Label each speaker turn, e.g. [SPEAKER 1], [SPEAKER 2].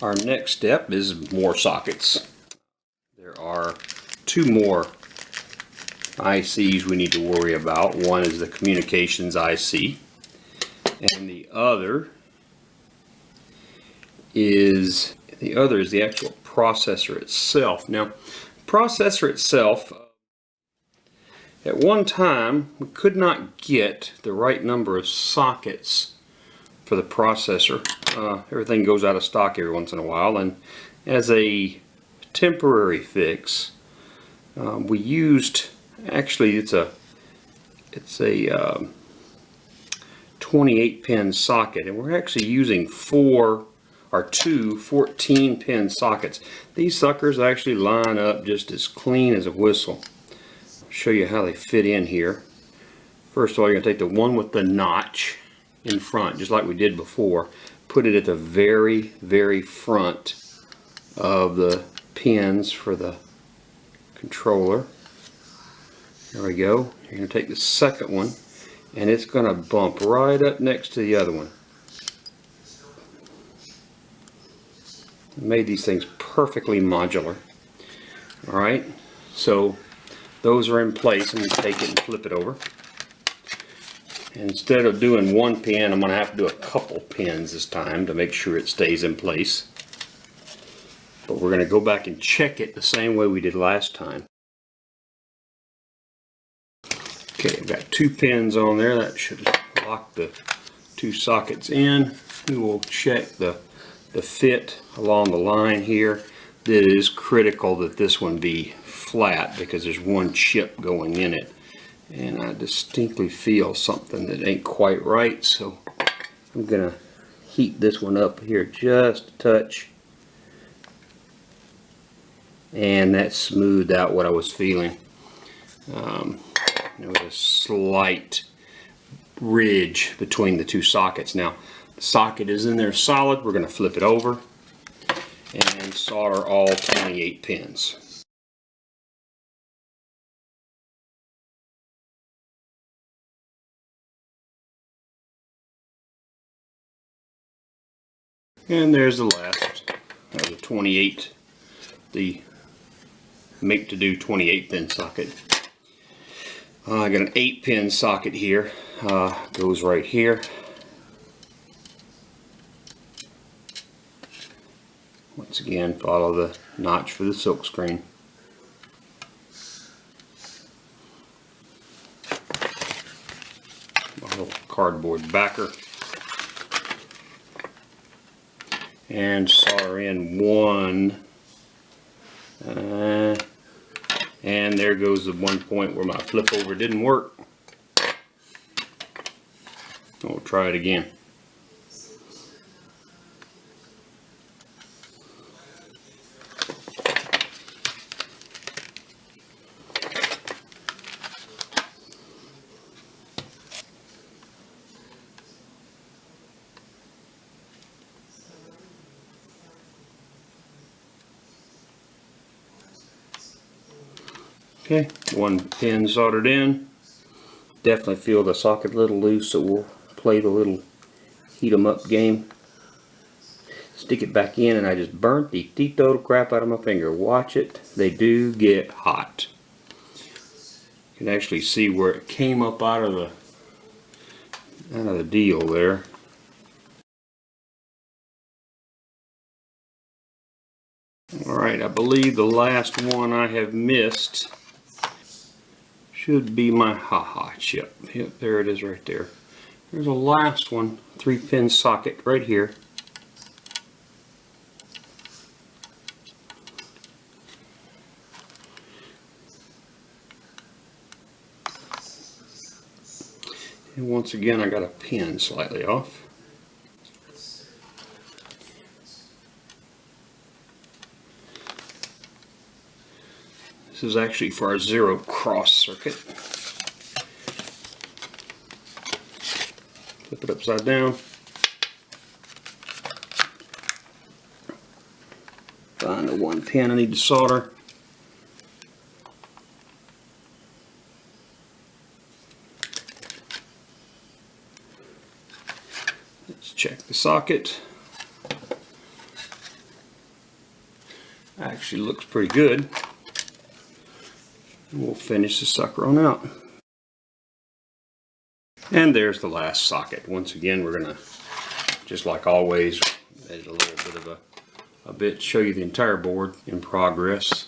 [SPEAKER 1] Our next step is more sockets. There are two more ICs we need to worry about. One is the communications IC, and the other is the actual processor itself. Now, processor itself, at one time we could not get the right number of sockets for the processor. Everything goes out of stock every once in a while, and as a temporary fix, we used, actually it's a 28 pin socket, and we're actually using two 14 pin sockets. These suckers actually line up just as clean as a whistle. I'll show you how they fit in here. First of all, you're going to take the one with the notch in front, just like we did before, put it at the very, very front of the pins for the controller. There we go. You're going to take the second one, and it's going to bump right up next to the other one. I made these things perfectly modular. Alright, so those are in place. I'm going to take it and flip it over. And instead of doing one pin, I'm going to have to do a couple pins this time to make sure it stays in place. But we're going to go back and check it the same way we did last time. Okay, I've got two pins on there. That should lock the two sockets in. We will check the fit along the line here. It is critical that this one be flat because there's one chip going in it. And I distinctly feel something that ain't quite right, so I'm going to heat this one up here just a touch. And that smoothed out what I was feeling. There was a slight ridge between the two sockets. Now, the socket is in there solid. We're going to flip it over and solder all 28 pins. And there's the last of the 28, the make to do 28 pin socket. I got an 8 pin socket here, goes right here. Once again, follow the notch for the silk screen. My little cardboard backer. And solder in one, and there goes the one point where my flip over didn't work. We'll try it again. Okay, one pin soldered in. Definitely feel the socket a little loose, so we'll play the little heat 'em up game. Stick it back in, and I just burnt the total crap out of my finger. Watch it, they do get hot. You can actually see where it came up out of the deal there. Alright, I believe the last one I have missed should be my haha chip. Yep, there it is right there. There's a last one, 3 pin socket right here. And once again, I got a pin slightly off. This is actually for our 0 cross circuit. Flip it upside down. Find the one pin I need to solder. Let's check the socket. Actually looks pretty good. And we'll finish the sucker on out. And there's the last socket. Once again, we're going to, just like always, add a little bit of a bit, show you the entire board in progress.